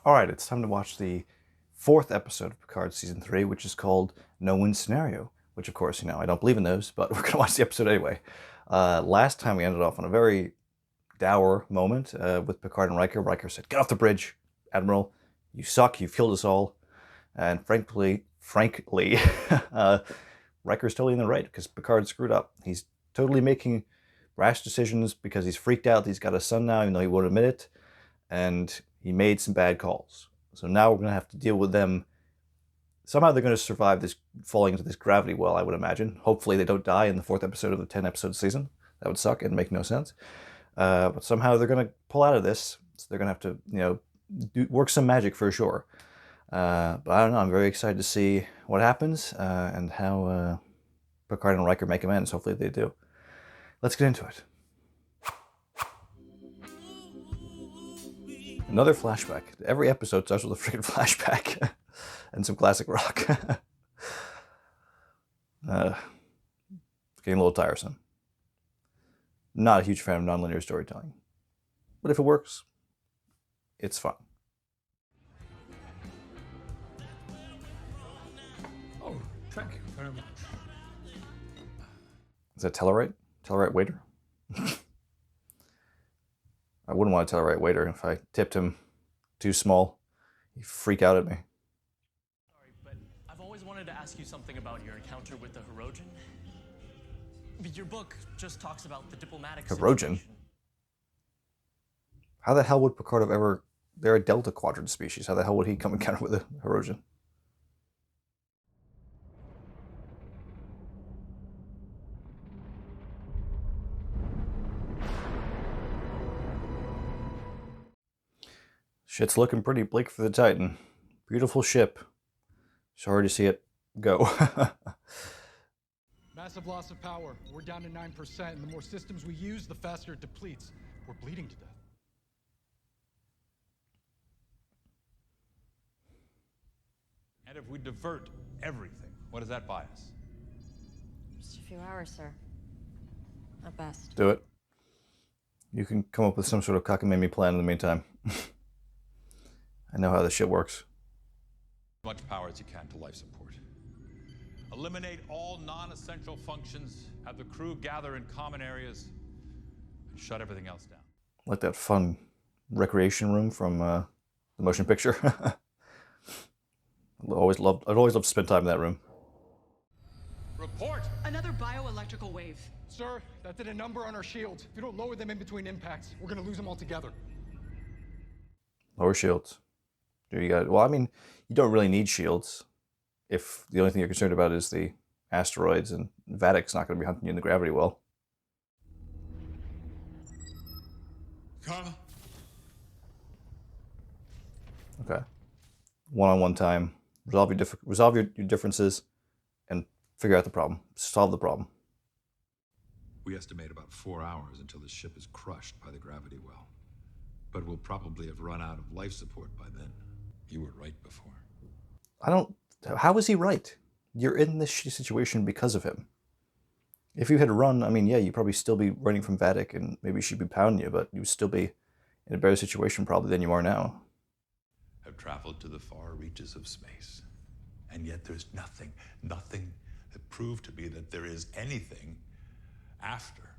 Alright, it's time to watch the 4th episode of Picard Season 3, which is called No Win Scenario, which of course, I don't believe in those, but we're going to watch the episode anyway. Last time we ended off on a very dour moment with Picard and Riker. Riker said, "Get off the bridge, Admiral. You suck, you've killed us all." And frankly, Riker's totally in the right because Picard screwed up. He's totally making rash decisions because he's freaked out. He's got a son now, even though he won't admit it. And he made some bad calls. So now we're going to have to deal with them. Somehow they're going to survive this falling into this gravity well, I would imagine. Hopefully they don't die in the 4th episode of the 10-episode season. That would suck and make no sense. But somehow they're going to pull out of this. So they're going to have to, work some magic for sure. But I don't know. I'm very excited to see what happens and how Picard and Riker make amends. Hopefully they do. Let's get into it. Another flashback. Every episode starts with a freaking flashback and some classic rock. It's getting a little tiresome. Not a huge fan of nonlinear storytelling. But if it works, it's fun. Oh, thank you very much. Is that Tellarite? Tellarite waiter? I wouldn't want to tell the right waiter if I tipped him too small. He'd freak out at me. Sorry, but I've always wanted to ask you something about your encounter with the Hirogen. Your book just talks about the diplomatic Hirogen? situation. How the hell would Picard have ever... They're a Delta Quadrant species. How the hell would he come encounter with a Hirogen? Shit's looking pretty bleak for the Titan. Beautiful ship. Sorry to see it go. Massive loss of power. We're down to 9%, and the more systems we use, the faster it depletes. We're bleeding to death. And if we divert everything, what does that buy us? Just a few hours, sir. At best. Do it. You can come up with some sort of cockamamie plan in the meantime. I know how this shit works. As much power as you can to life support. Eliminate all non-essential functions, have the crew gather in common areas, and shut everything else down. Like that fun recreation room from the motion picture. I'd always loved to spend time in that room. Report! Another bioelectrical wave. Sir, that did a number on our shields. If you don't lower them in between impacts, we're gonna lose them altogether. Lower shields. You got, well, I mean, you don't really need shields if the only thing you're concerned about is the asteroids, and Vadic's not going to be hunting you in the gravity well. Karma? Okay. One-on-one time. Resolve your differences and figure out the problem. Solve the problem. We estimate about 4 hours until the ship is crushed by the gravity well. But we'll probably have run out of life support by then. You were right before. How is he right? You're in this shitty situation because of him. If you had run, I mean, yeah, you'd probably still be running from Vadic and maybe she'd be pounding you, but you'd still be in a better situation probably than you are now. Have traveled to the far reaches of space. And yet there's nothing that proved to be that there is anything after.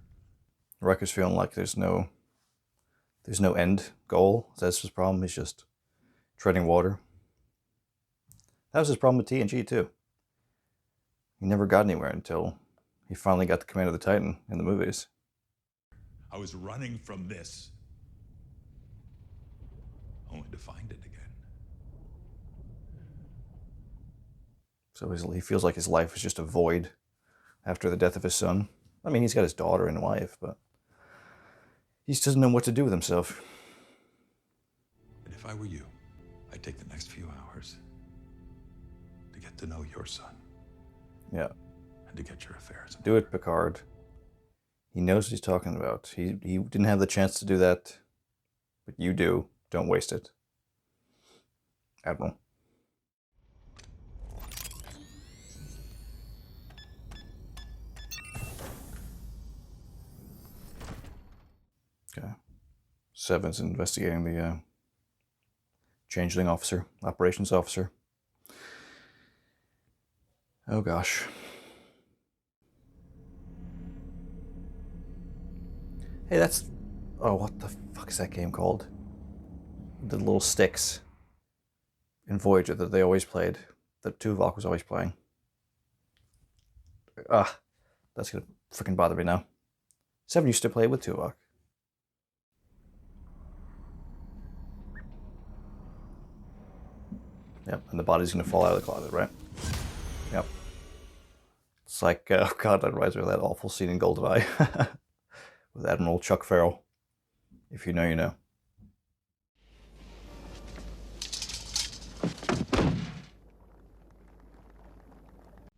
Riker's feeling like there's no end goal. That's his problem. He's just treading water. That was his problem with TNG too. He never got anywhere until he finally got the command of the Titan in the movies. I was running from this, only to find it again. So he feels like his life is just a void after the death of his son. I mean, he's got his daughter and wife, but he just doesn't know what to do with himself. And if I were you, I'd take the next few hours to get to know your son. Yeah. And to get your affairs. Do it, Picard. He knows what he's talking about. He didn't have the chance to do that, but you do. Don't waste it. Admiral. Okay. Seven's investigating the Changeling officer, operations officer. Oh gosh. Hey, that's... Oh, what the fuck is that game called? The little sticks in Voyager that they always played. That Tuvok was always playing. Ah, that's gonna freaking bother me now. Seven used to play with Tuvok. Yep, and the body's gonna fall out of the closet, right? Yep. It's like, oh god, that reminds me of that awful scene in GoldenEye with Admiral Chuck Farrell. If you know, you know.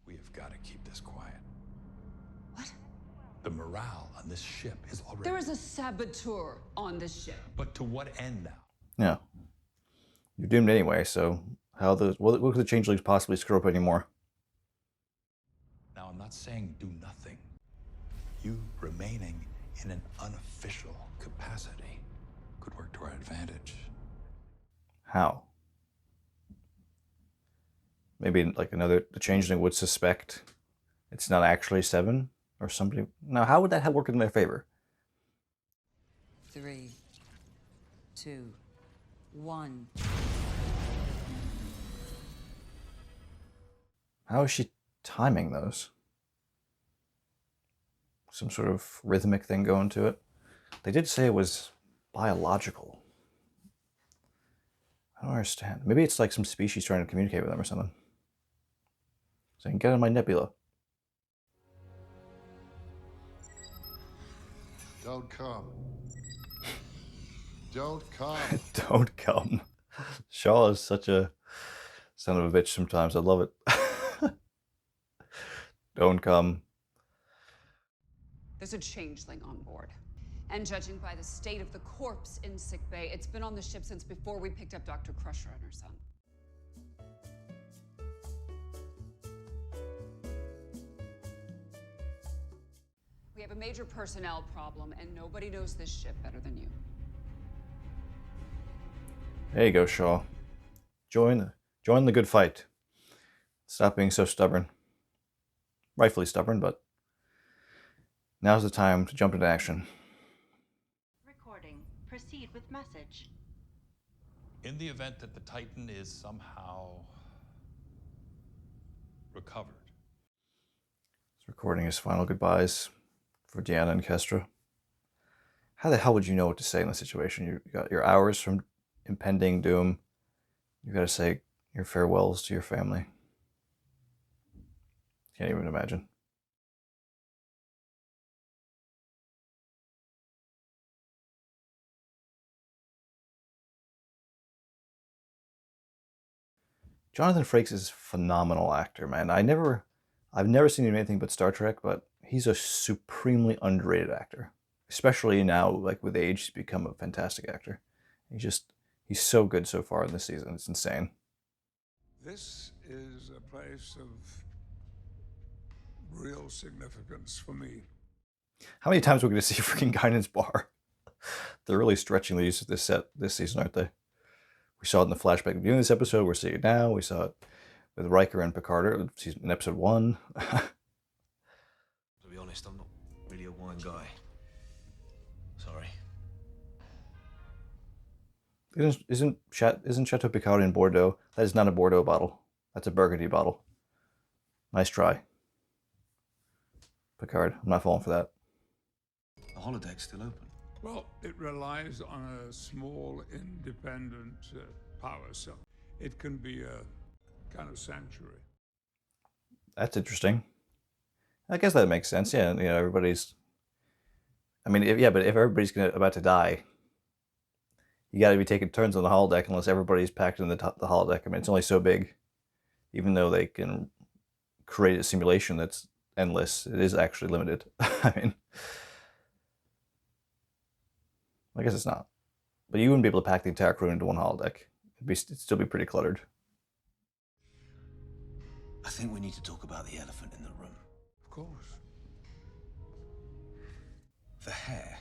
We have got to keep this quiet. What? The morale on this ship is already... There is a saboteur on this ship. But to what end now? Yeah. You're doomed anyway, so what could the Changelings possibly screw up anymore? Now, I'm not saying do nothing. You remaining in an unofficial capacity could work to our advantage. How? Maybe like the Changeling would suspect it's not actually Seven or somebody. Now, how would that work in their favor? 3, 2, 1. How is she timing those? Some sort of rhythmic thing going to it. They did say it was biological. I don't understand. Maybe it's like some species trying to communicate with them or something. Saying, get in my nebula. Don't come. Don't come. Don't come. Shaw is such a son of a bitch sometimes. I love it. Don't come. There's a changeling on board. And judging by the state of the corpse in sickbay, it's been on the ship since before we picked up Dr. Crusher and her son. We have a major personnel problem, and nobody knows this ship better than you. There you go, Shaw. Join the good fight. Stop being so stubborn. Rightfully stubborn, but now's the time to jump into action. Recording. Proceed with message. In the event that the Titan is somehow recovered. He's recording his final goodbyes for Deanna and Kestra. How the hell would you know what to say in this situation? You got your hours from impending doom. You got to say your farewells to your family. Can't even imagine. Jonathan Frakes is a phenomenal actor, man. I've never seen him in anything but Star Trek, but he's a supremely underrated actor. Especially now, like with age, he's become a fantastic actor. He's so good so far in this season. It's insane. This is a place of real significance for me. How many times are we going to see freaking Guinan's bar? They're really stretching the use of this set this season, aren't they? We saw it in the flashback at the beginning of this episode. We're seeing it now. We saw it with Riker and Picard in episode 1. To be honest, I'm not really a wine guy. Sorry. Isn't Chateau Picard in Bordeaux? That is not a Bordeaux bottle. That's a Burgundy bottle. Nice try, Picard. I'm not falling for that. The holodeck's still open. Well, it relies on a small, independent power cell. It can be a kind of sanctuary. That's interesting. I guess that makes sense. Yeah, everybody's. I mean, but if everybody's about to die, you got to be taking turns on the holodeck unless everybody's packed in the holodeck. I mean, it's only so big. Even though they can create a simulation that's endless, it is actually limited. I mean, I guess it's not. But you wouldn't be able to pack the entire crew into one holodeck. It'd still be pretty cluttered. I think we need to talk about the elephant in the room. Of course. The hair.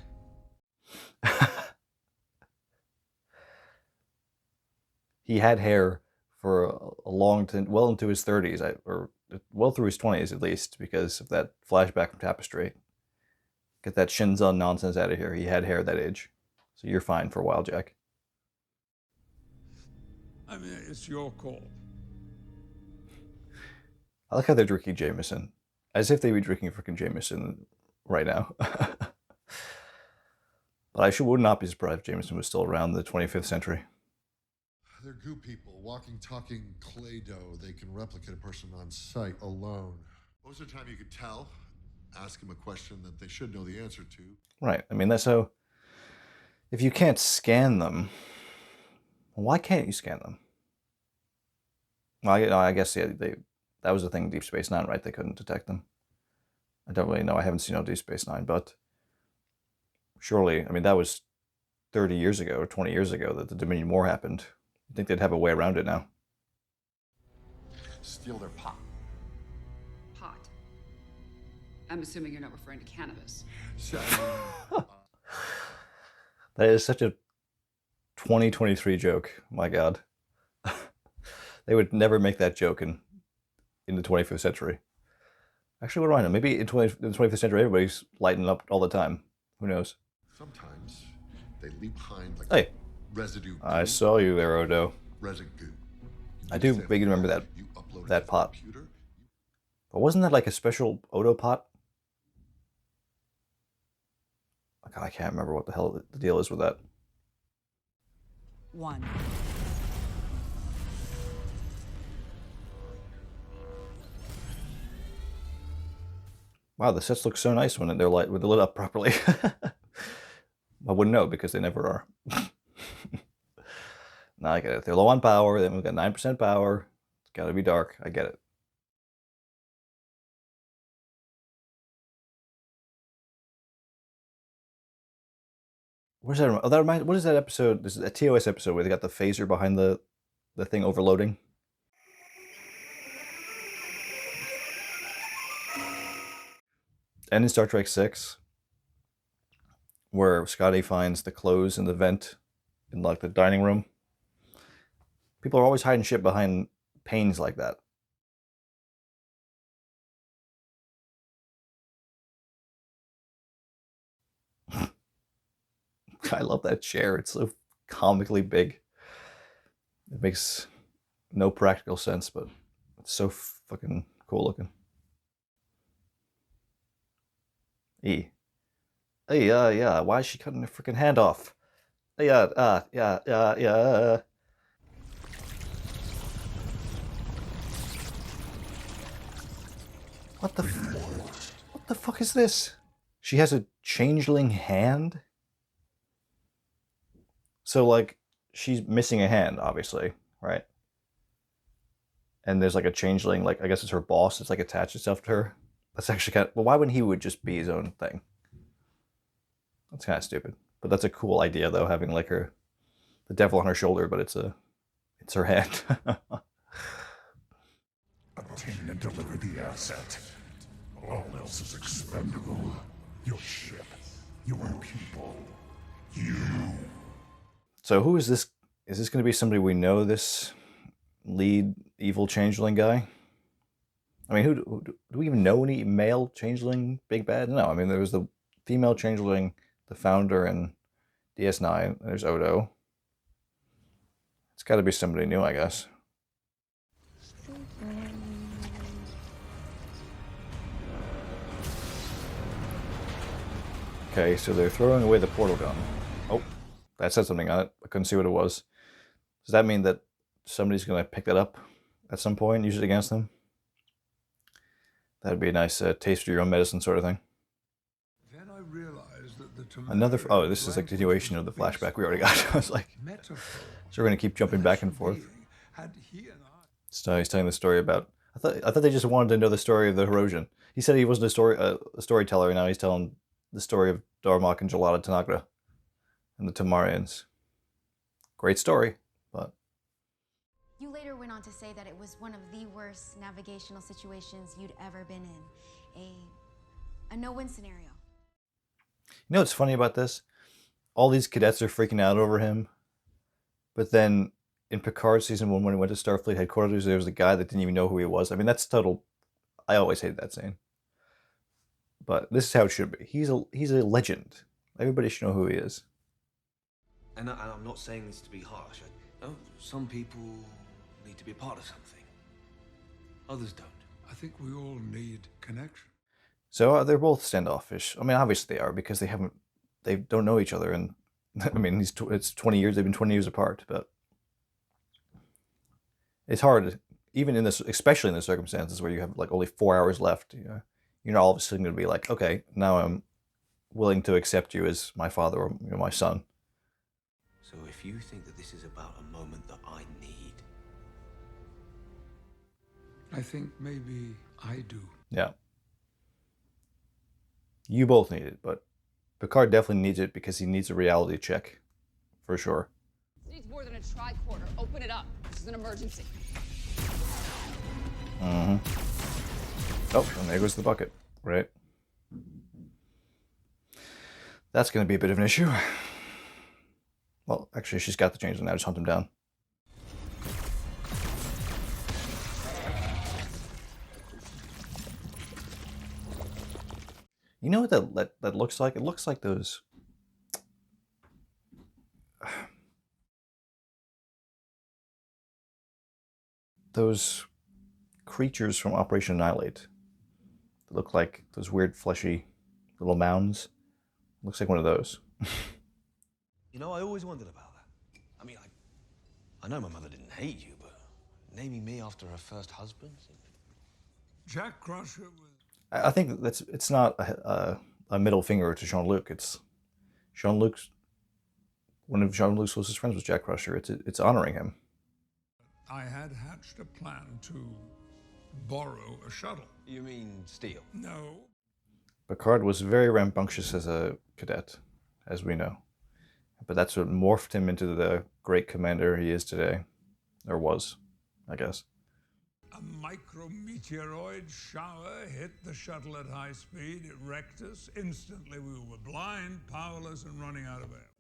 he had hair for a long time, well into his 30s, or well through his 20s at least, because of that flashback from Tapestry. Get that Shinzon nonsense out of here. He had hair at that age. So you're fine for a while, Jack. I mean, it's your call. I like how they're drinking Jameson. As if they'd be drinking freaking Jameson right now. But I would not be surprised if Jameson was still around the 25th century. They're goo people, walking, talking clay dough. They can replicate a person on sight alone. Most of the time you could tell. Ask them a question that they should know the answer to. Right. I mean, that's how... If you can't scan them, why can't you scan them? Well, I guess yeah, that was the thing in Deep Space Nine, right? They couldn't detect them. I don't really know. I haven't seen no Deep Space Nine, but surely, I mean, that was 30 years ago or 20 years ago that the Dominion War happened. You think they'd have a way around it now? Steal their pot. Pot. I'm assuming you're not referring to cannabis. That is such a 2023 joke. My God. They would never make that joke in the 25th century. Actually, what do I know? Maybe in the 25th century, everybody's lighting up all the time. Who knows? Sometimes they leave behind like hey, residue. I saw you there, Odo. Residue. I do vaguely remember that pot. But wasn't that like a special Odo pot? God, I can't remember what the hell the deal is with that. 1. Wow, the sets look so nice when they're lit up properly. I wouldn't know because they never are. Now I get it. They're low on power. Then we've got 9% power. It's got to be dark. I get it. What is that? Oh, that reminds. What is that episode? This is a TOS episode where they got the phaser behind the thing overloading. And in Star Trek 6, where Scotty finds the clothes in the vent in like the dining room. People are always hiding shit behind panes like that. I love that chair. It's so comically big. It makes no practical sense, but it's so fucking cool looking. E. Hey, yeah, why is she cutting her freaking hand off? Yeah. What the fuck is this? She has a changeling hand? So, like, she's missing a hand, obviously, right? And there's, like, a changeling, like, I guess it's her boss, it's, like, attached itself to her. That's actually kind of... Well, why wouldn't he would just be his own thing? That's kind of stupid. But that's a cool idea, though, having, like, the devil on her shoulder, but it's her hand. Obtain and deliver the asset. All else is expendable. Your ship, your people, you. So who is this? Is this going to be somebody we know, this lead evil changeling guy? I mean, do we even know any male changeling big bad? No, I mean, there was the female changeling, the founder in DS9. There's Odo. It's got to be somebody new, I guess. Okay, so they're throwing away the portal gun. Oh, that said something on it. I couldn't see what it was. Does that mean that somebody's going to pick that up at some point and use it against them? That'd be a nice taste for your own medicine sort of thing. Then I realized that the Another... Oh, this is a continuation of the flashback we already got. I was like... So we're going to keep jumping back and forth. So he's telling the story about... I thought they just wanted to know the story of the Hirogen. He said he wasn't a storyteller, and now he's telling the story of Darmok and Jalada Tanagra and the Tamarians. Great story, but... You later went on to say that it was one of the worst navigational situations you'd ever been in. A no-win scenario. You know what's funny about this? All these cadets are freaking out over him, but then in Picard season 1 when he went to Starfleet headquarters, there was a guy that didn't even know who he was. I mean, that's total. I always hated that scene. But this is how it should be. He's a legend. Everybody should know who he is. And I'm not saying this to be harsh. Some people need to be a part of something. Others don't. I think we all need connection. So they're both standoffish. I mean, obviously they are because they don't know each other, and I mean, it's 20 years. They've been 20 years apart, but it's hard, even in this, especially in the circumstances where you have like only 4 hours left. You know, you're not all of a sudden going to be like, okay, now I'm willing to accept you as my father or my son. So if you think that this is about a moment that I need, I think maybe I do. Yeah. You both need it, but Picard definitely needs it because he needs a reality check, for sure. This needs more than a tricorder. Open it up. This is an emergency. Mm-hmm. Oh, and there goes the bucket, right? That's going to be a bit of an issue. Well, actually, she's got the changeling now. Just hunt him down. You know what that looks like? It looks like those creatures from Operation Annihilate. They look like those weird fleshy little mounds. Looks like one of those. you know, I always wondered about that. I mean, I know my mother didn't hate you, but naming me after her first husband? Jack Crusher was... I think it's not a middle finger to Jean-Luc. It's Jean-Luc's, one of Jean-Luc's closest friends was Jack Crusher. It's honoring him. I had hatched a plan to borrow a shuttle. You mean steal? No. Picard was very rambunctious as a cadet, as we know. But that's what morphed him into the great commander he is today. Or was, I guess. A micrometeoroid shower hit the shuttle at high speed. It wrecked us. Instantly we were blind, powerless, and running out of air.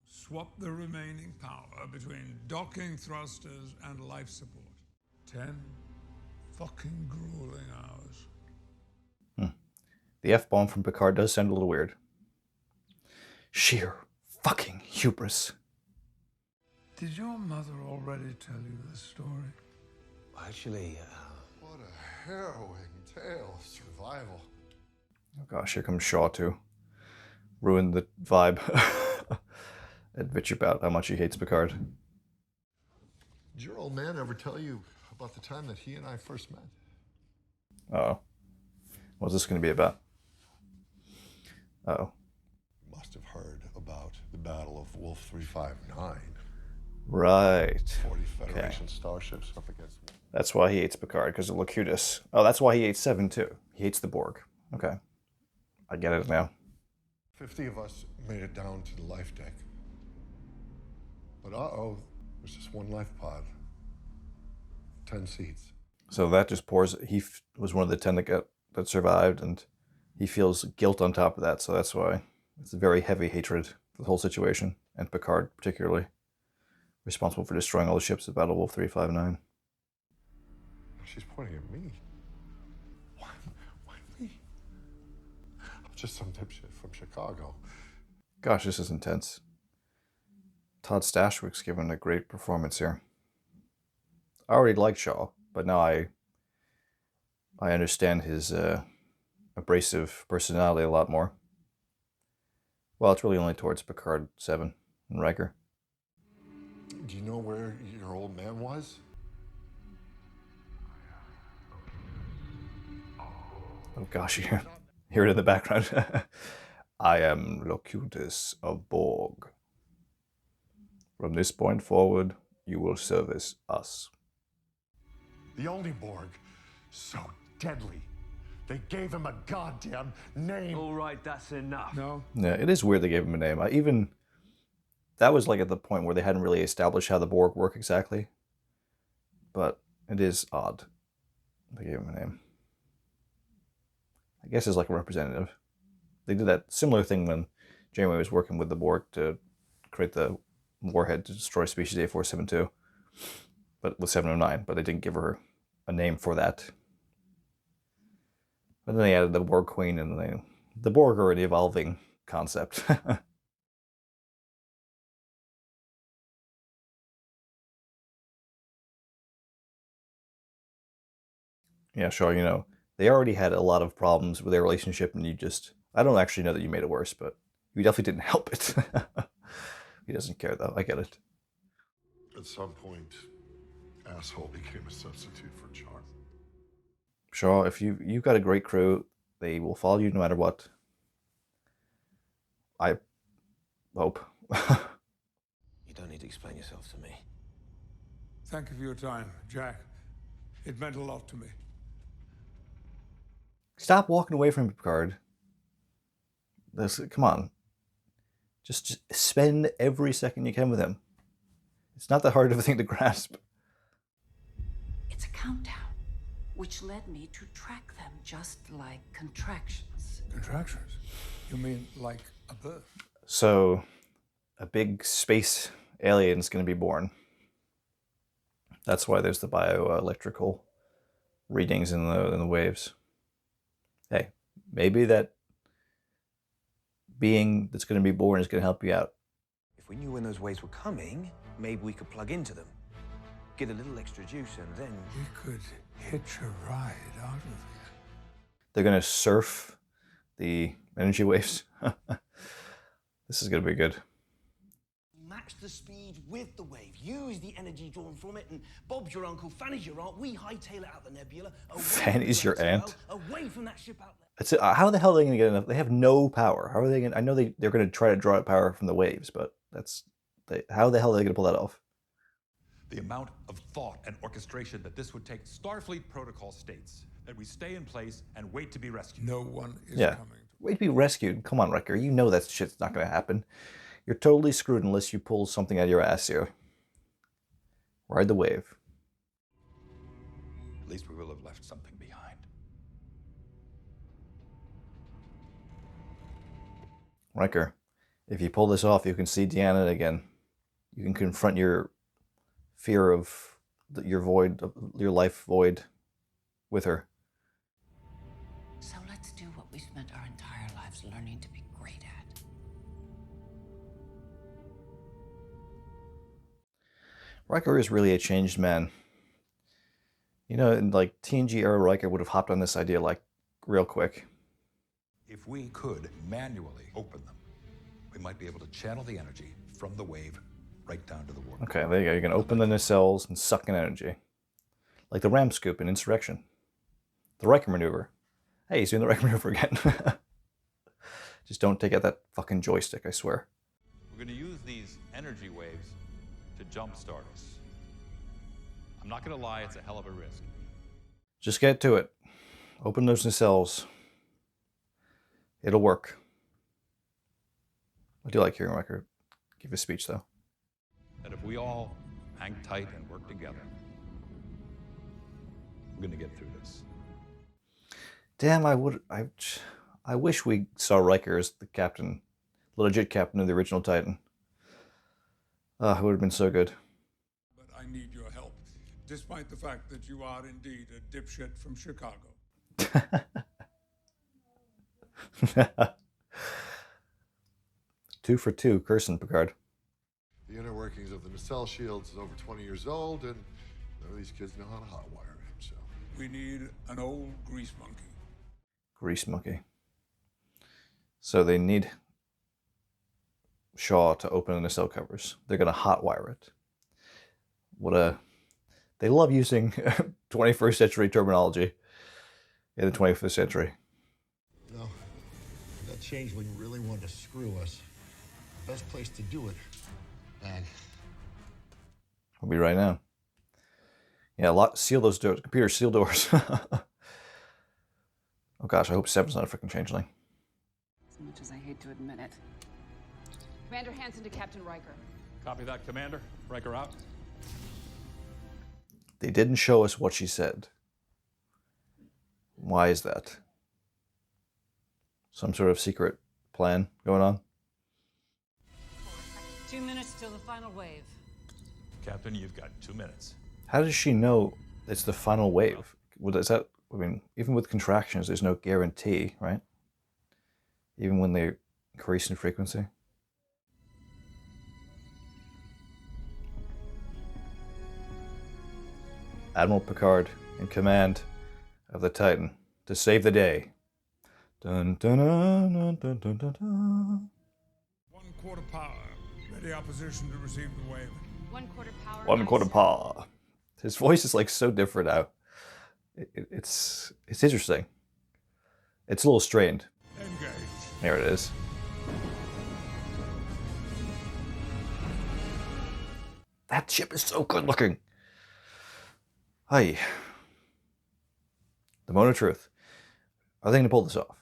Swap the remaining power between docking thrusters and life support. 10 fucking grueling hours. The F-bomb from Picard does sound a little weird. Sheer fucking hubris. Did your mother already tell you this story? Actually, What a harrowing tale of survival. Oh gosh, here comes Shaw too. Ruin the vibe. And bitch about how much he hates Picard. Did your old man ever tell you about the time that he and I first met? Uh-oh. What's this going to be about? Uh-oh. You must have heard about the Battle of Wolf 359. Right. 40 Federation starships up against... That's why he hates Picard, because of Locutus. Oh, that's why he hates Seven, too. He hates the Borg. Okay. I get it now. 50 of us made it down to the life deck. But uh-oh, there's just one life pod. 10 seats. So that just pours... He was one of the 10 that survived, and he feels guilt on top of that, so that's why. It's a very heavy hatred for the whole situation, and Picard particularly. Responsible for destroying all the ships at Battle of Wolf 359. She's pointing at me. Why me? I'm just some dipshit from Chicago. Gosh, this is intense. Todd Stashwick's given a great performance here. I already liked Shaw, but now I understand his abrasive personality a lot more. Well, it's really only towards Picard 7 and Riker. Do you know where your old man was? Oh gosh, you hear it in the background. I am Locutus of Borg. From this point forward, you will service us. The only Borg. So deadly. They gave him a goddamn name. all right, that's enough. No? Yeah, it is weird they gave him a name. That was like at the point where they hadn't really established how the Borg work exactly. But it is odd they gave him a name. I guess it's like a representative. They did that similar thing when Janeway was working with the Borg to create the warhead to destroy species A472, but with 709. But they didn't give her a name for that. But then they added the Borg Queen, and the Borg are an evolving concept. Yeah, sure, you know, they already had a lot of problems with their relationship, and I don't actually know that you made it worse, but you definitely didn't help it. He doesn't care, though. I get it. At some point, asshole became a substitute for charm. Sure, if you've got a great crew, they will follow you no matter what. I hope. You don't need to explain yourself to me. Thank you for your time, Jack. It meant a lot to me. Stop walking away from him, Picard. Come on. Just spend every second you can with him. It's not that hard of a thing to grasp. It's a countdown, which led me to track them just like contractions. Contractions? You mean like a birth? So, a big space alien's going to be born. That's why there's the bioelectrical readings in the waves. Hey, maybe that being that's going to be born is going to help you out. If we knew when those waves were coming, maybe we could plug into them. Get a little extra juice, and then... We could hitch a ride out of here. They're going to surf the energy waves. This is going to be good. Match the speed with the wave. Use the energy drawn from it, and Bob's your uncle, Fanny's your aunt. We hightail it out the nebula. Fanny's your aunt? Away from that ship out there. How the hell are they going to get enough? They have no power. How are they going to... I know they're going to try to draw out power from the waves, but how the hell are they going to pull that off? The amount of thought and orchestration that this would take. Starfleet protocol states that we stay in place and wait to be rescued. No one is coming. Wait to be rescued. Come on, Riker. You know that shit's not going to happen. You're totally screwed unless you pull something out of your ass here. Ride the wave. At least we will have left something behind. Riker, if you pull this off, you can see Deanna again. You can confront your fear of your life void with her. So let's do what we spent our entire lives learning to be great at. Riker is really a changed man. You know, in like TNG era, Riker would have hopped on this idea like real quick. If we could manually open them, we might be able to channel the energy from the wave right down to the warp. Okay, there you go. You can open the nacelles and suck in energy. Like the ram scoop in Insurrection. The Riker maneuver. Hey, he's doing the Riker maneuver again. Just don't take out that fucking joystick, I swear. We're going to use these energy waves to jumpstart us. I'm not going to lie, it's a hell of a risk. Just get to it. Open those nacelles. It'll work. I do like hearing Riker give a speech, though. That if we all hang tight and work together, we're going to get through this. Damn, I wish we saw Riker as the captain, the legit captain of the original Titan. It would have been so good. But I need your help, despite the fact that you are indeed a dipshit from Chicago. 2 for 2, cursing Picard. The inner workings of the nacelle shields is over 20 years old, and none of these kids know how to hotwire it, so... We need an old grease monkey. Grease monkey. So they need Shaw to open the nacelle covers. They're going to hotwire it. They love using 21st century terminology in the 25th century. No, that changeling really wanted to screw us. The best place to do it, bag. I'll be right now. Yeah, seal those doors. Computer, seal doors. Oh gosh, I hope Seven's not a freaking changeling. As much as I hate to admit it. Commander Hansen to Captain Riker. Copy that, Commander. Riker out. They didn't show us what she said. Why is that? Some sort of secret plan going on. 2 minutes till the final wave. Captain, you've got 2 minutes. How does she know it's the final wave? Well, is that, I mean, even with contractions, there's no guarantee, right? Even when they increase in frequency. Admiral Picard in command of the Titan to save the day. Dun, dun, dun, dun, dun, dun, dun, dun. 1/4 power. Ready opposition to receive the wave. 1/4 power. 1/4 power. His voice is like so different now. It's interesting. It's a little strained. Engage. There it is. That ship is so good looking. Hi. The moment of truth. Are they going to pull this off?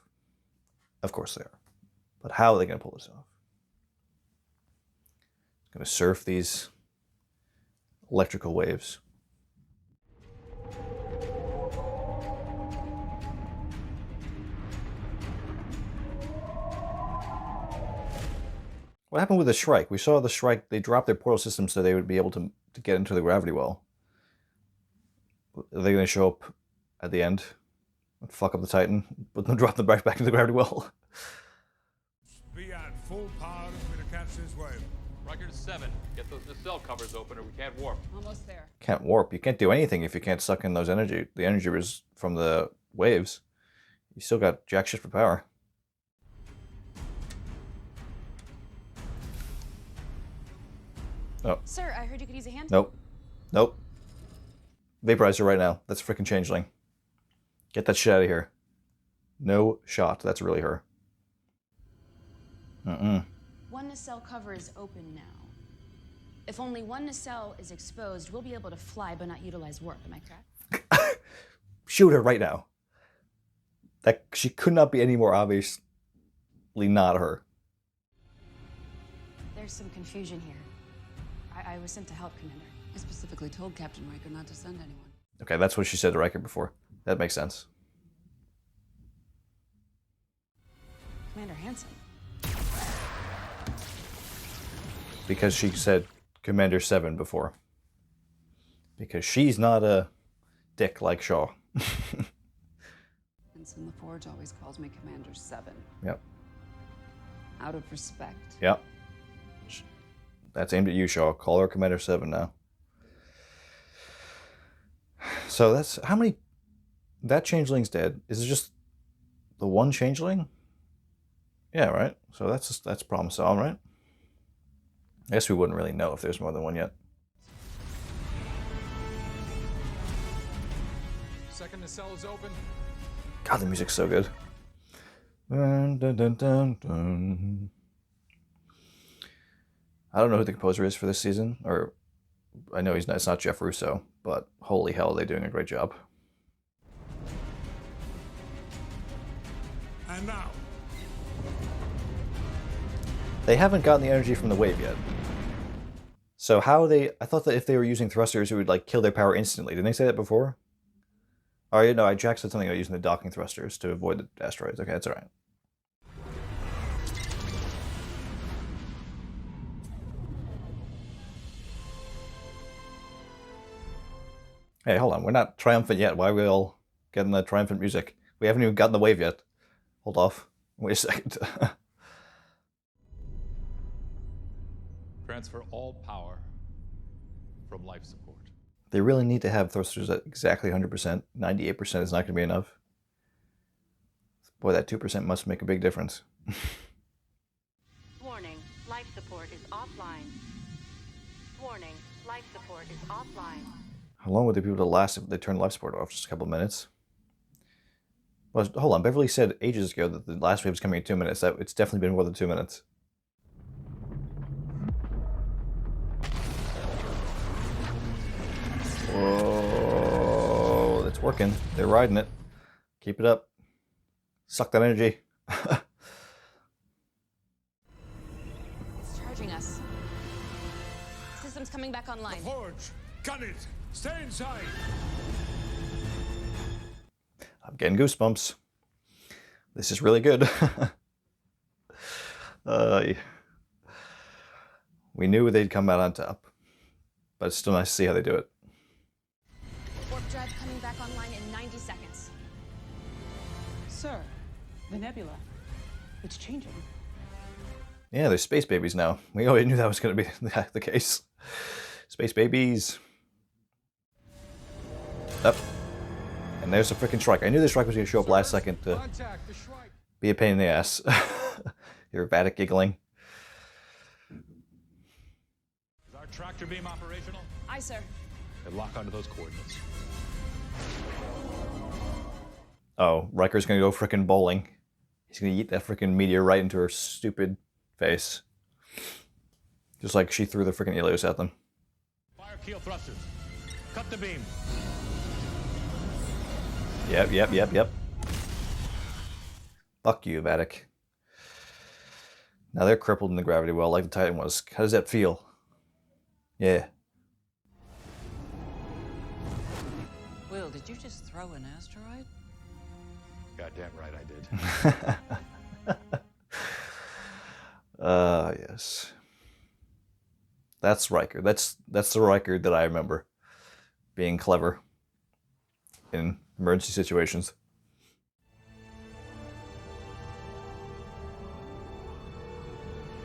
Of course they are. But how are they going to pull this off? Going to surf these electrical waves. What happened with the Shrike? We saw the Shrike, they dropped their portal system so they would be able to get into the gravity well. Are they going to show up at the end and fuck up the Titan, but then drop them back into the gravity well? Be at full power for me to catch this wave. Riker 7, get those nacelle covers open or we can't warp. Almost there. Can't warp. You can't do anything if you can't suck in those energy. The energy was from the waves. You still got jack shit for power. Oh. Sir, I heard you could use a hand. Nope. Nope. Vaporize her right now. That's a freaking changeling. Get that shit out of here. No shot. That's really her. One nacelle cover is open now. If only one nacelle is exposed, we'll be able to fly but not utilize warp. Am I correct? Shoot her right now. That she could not be any more obviously not her. There's some confusion here. I was sent to help, Commander. I specifically told Captain Riker not to send anyone. Okay, that's what she said to Riker before. That makes sense. Commander Hansen. Because she said Commander 7 before. Because she's not a dick like Shaw. Hansen LaForge always calls me Commander 7. Yep. Out of respect. Yep. That's aimed at you, Shaw. Call her Commander 7 now. So that's how many. That changeling's dead. Is it just the one changeling? Yeah, right. So that's problem solved, right? I guess we wouldn't really know if there's more than one yet. Second nacelle is open. God, the music's so good. Dun, dun, dun, dun, dun. I don't know who the composer is for this season, or I know it's not Jeff Russo, but holy hell, they're doing a great job. And now. They haven't gotten the energy from the wave yet. So how they... I thought that if they were using thrusters, it would like kill their power instantly. Didn't they say that before? Oh, yeah, no, Jack said something about using the docking thrusters to avoid the asteroids. Okay, that's all right. Hey, hold on. We're not triumphant yet. Why are we all getting the triumphant music? We haven't even gotten the wave yet. Hold off. Wait a second. Transfer all power from life support. They really need to have thrusters at exactly 100%. 98% is not going to be enough. Boy, that 2% must make a big difference. Warning, life support is offline. Warning, life support is offline. How long would they be able to last if they turn life support off? Just a couple of minutes? Well, hold on. Beverly said ages ago that the last wave was coming in 2 minutes. It's definitely been more than 2 minutes. Whoa, it's working. They're riding it. Keep it up. Suck that energy. It's charging us. System's coming back online. Forge, cut it. Stay inside. I'm getting goosebumps. This is really good. We knew they'd come out on top, but it's still nice to see how they do it. Warp drive coming back online in 90 seconds. Sir, the nebula. It's changing. Yeah, they're space babies now. We already knew that was going to be the case. Space babies. Up. And there's a freaking Shrike. I knew the Shrike was going to show up last second to be a pain in the ass. You're Vatic giggling. Is our tractor beam operational? Aye, sir. And lock onto those coordinates. Oh, Riker's going to go freaking bowling. He's going to eat that freaking meteor right into her stupid face. Just like she threw the freaking Helios at them. Fire keel thrusters. Cut the beam. Yep. Fuck you, Vatic. Now they're crippled in the gravity well like the Titan was. How does that feel? Yeah. Will, did you just throw an asteroid? Goddamn right I did. Yes. That's Riker. That's the Riker that I remember. Being clever in emergency situations.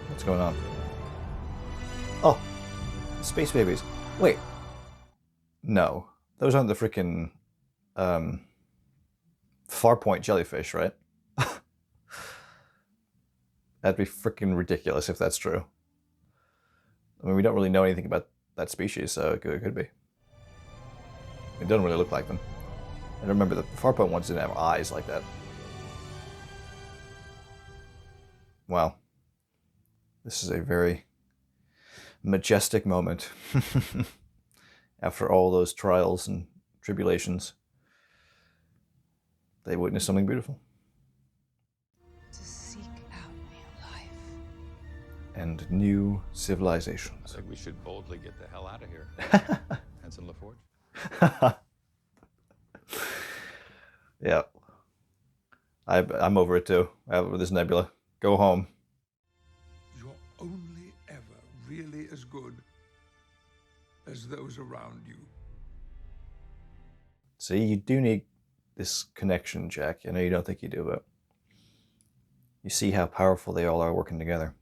What's going on? Oh, space babies. Wait. No, those aren't the freaking Farpoint jellyfish, right? That'd be freaking ridiculous if that's true. I mean, we don't really know anything about that species, so it could be. It doesn't really look like them. And remember, the Farpoint ones didn't have eyes like that. Wow. This is a very majestic moment. After all those trials and tribulations, they witnessed something beautiful. To seek out new life. And new civilizations. I think we should boldly get the hell out of here. Ensign LaForge? Yeah. I'm over it too. With this nebula. Go home. You're only ever really as good as those around you. See, you do need this connection, Jack. I know you don't think you do, but you see how powerful they all are working together.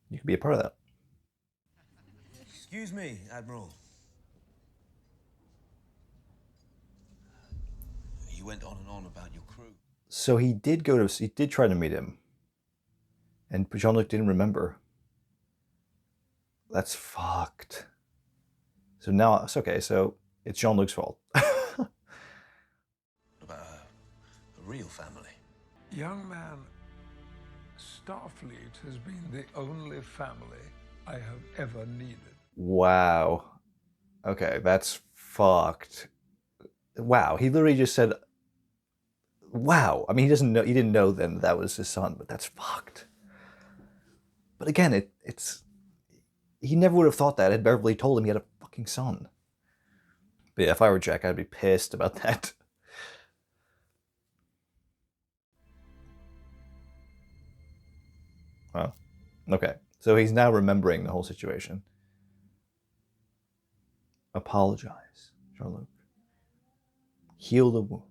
You can be a part of that. Excuse me, Admiral. You went on and on about your crew. So he did try to meet him. And Jean-Luc didn't remember. That's fucked. So now it's okay, so it's Jean-Luc's fault. About a real family. Young man, Starfleet has been the only family I have ever needed. Wow. Okay, that's fucked. Wow, he literally just said, wow. I mean, he didn't know then that was his son, but that's fucked. But again, he never would have thought that had Beverly told him he had a fucking son. But yeah, if I were Jack, I'd be pissed about that. Well, okay. So he's now remembering the whole situation. Apologize, Jean-Luc. Heal the wound.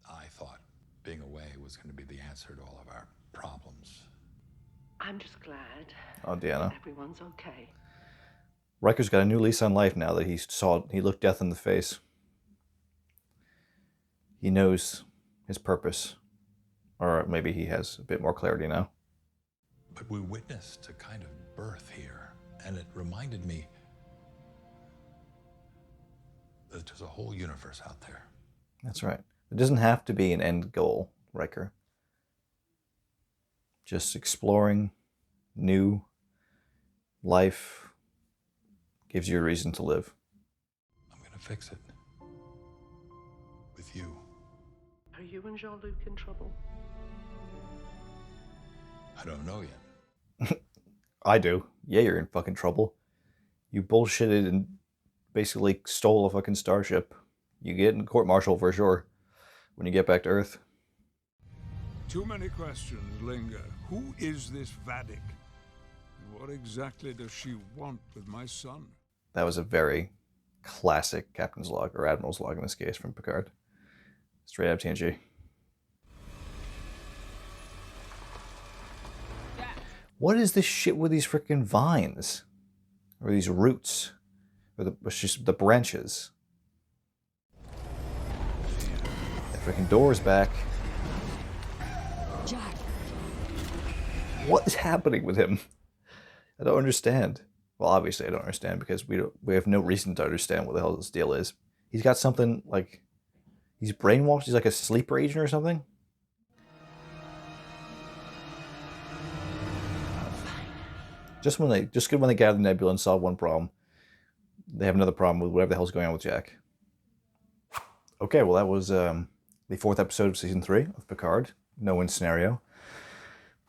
I thought being away was going to be the answer to all of our problems. I'm just glad Oh, Deanna. everyone's okay. Riker's got a new lease on life now that he looked death in the face. He knows his purpose. Or maybe he has a bit more clarity now. But we witnessed a kind of birth here, and it reminded me that there's a whole universe out there. That's right. It doesn't have to be an end goal, Riker. Just exploring new life gives you a reason to live. I'm going to fix it. With you. Are you and Jean-Luc in trouble? I don't know yet. I do. Yeah, you're in fucking trouble. You bullshitted and basically stole a fucking starship. You get in court-martial for sure when you get back to Earth. Too many questions linger. Who is this Vadik? And what exactly does she want with my son? That was a very classic captain's log, or admiral's log in this case, from Picard. Straight out of TNG. What is this shit with these freaking vines? Or these roots? Or the branches? The freaking door's back. Jack. What is happening with him? I don't understand. Well, obviously I don't understand because we have no reason to understand what the hell this deal is. He's got something like... He's brainwashed? He's like a sleeper agent or something? Just when they get out of the nebula and solve one problem, they have another problem with whatever the hell's going on with Jack. Okay, well that was the 4th episode of Season 3 of Picard, No-Win Scenario.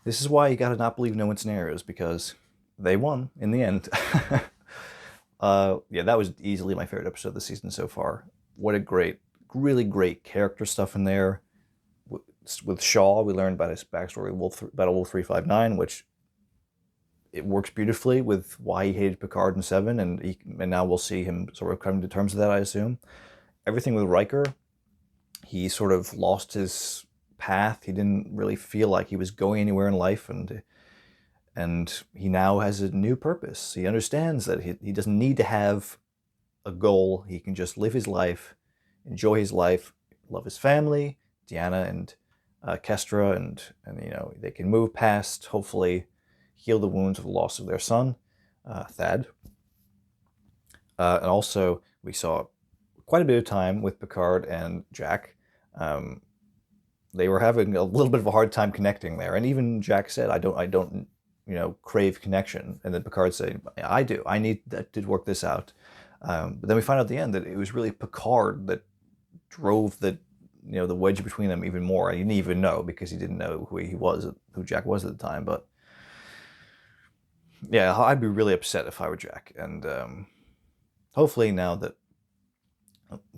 This is why you gotta not believe no-win scenarios, because they won in the end. Yeah, that was easily my favorite episode of the season so far. What a great, really great character stuff in there. With Shaw, we learned about his backstory, Battle Wolf 359, which it works beautifully with why he hated Picard in 7, and now we'll see him sort of come to terms with that, I assume. Everything with Riker, he sort of lost his path. He didn't really feel like he was going anywhere in life, and he now has a new purpose. He understands that he doesn't need to have a goal. He can just live his life, enjoy his life, love his family, Deanna and Kestra, and you know, they can move past, hopefully heal the wounds of the loss of their son, Thad. And also, we saw quite a bit of time with Picard and Jack. They were having a little bit of a hard time connecting there, and even Jack said, "I don't, you know, crave connection." And then Picard said, "I do. I need that to work this out." But then we find out at the end that it was really Picard that drove the wedge between them even more. He didn't even know, because he didn't know who Jack was at the time. But yeah, I'd be really upset if I were Jack. And hopefully now that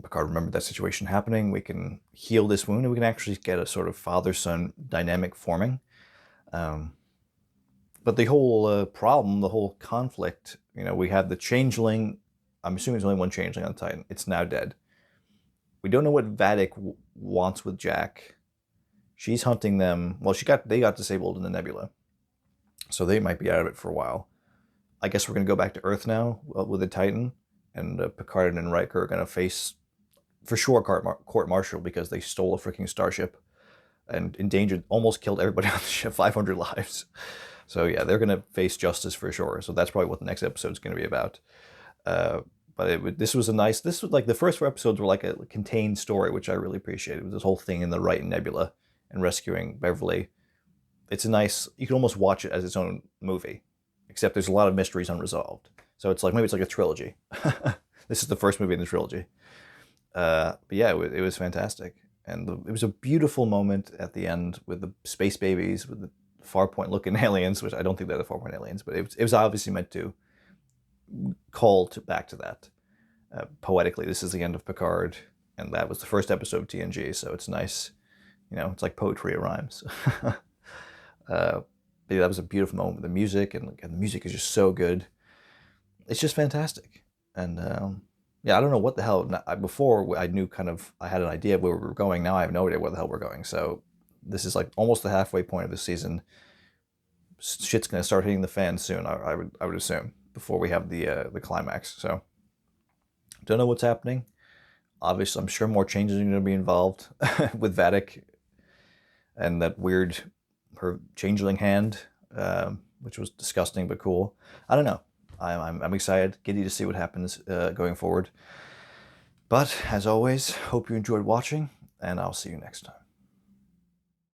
Picard remembered that situation happening, we can heal this wound and we can actually get a sort of father-son dynamic forming. But the whole problem, the whole conflict, you know, we have the Changeling. I'm assuming there's only one Changeling on Titan. It's now dead. We don't know what Vadik wants with Jack. She's hunting them. Well, they got disabled in the nebula, so they might be out of it for a while. I guess we're going to go back to Earth now with the Titan, and Picard and Riker are going to face, for sure, court-martial, because they stole a freaking starship and endangered, almost killed everybody on the ship, 500 lives. So yeah, they're going to face justice for sure. So that's probably what the next episode is going to be about. But this was like the first 4 episodes were like a contained story, which I really appreciated. With this whole thing in the Right Nebula and rescuing Beverly. It's a nice, you can almost watch it as its own movie, except there's a lot of mysteries unresolved. So it's like, maybe it's like a trilogy. This is the first movie in the trilogy. But yeah, it was fantastic. And it was a beautiful moment at the end with the space babies, with the Farpoint looking aliens, which I don't think they're the Farpoint aliens, but it was obviously meant to call back to that. Poetically, this is the end of Picard, and that was the first episode of TNG, so it's nice. You know, it's like poetry, it rhymes. But yeah, that was a beautiful moment with the music, and the music is just so good. It's just fantastic. And yeah, I don't know what the hell. Before, I knew I had an idea of where we were going. Now I have no idea where the hell we're going. So this is like almost the halfway point of the season. Shit's going to start hitting the fan soon, I would assume, before we have the climax. So don't know what's happening. Obviously, I'm sure more changes are going to be involved with Vadik and that weird her changeling hand, which was disgusting but cool. I don't know. I'm excited, giddy to see what happens going forward. But as always, hope you enjoyed watching, and I'll see you next time.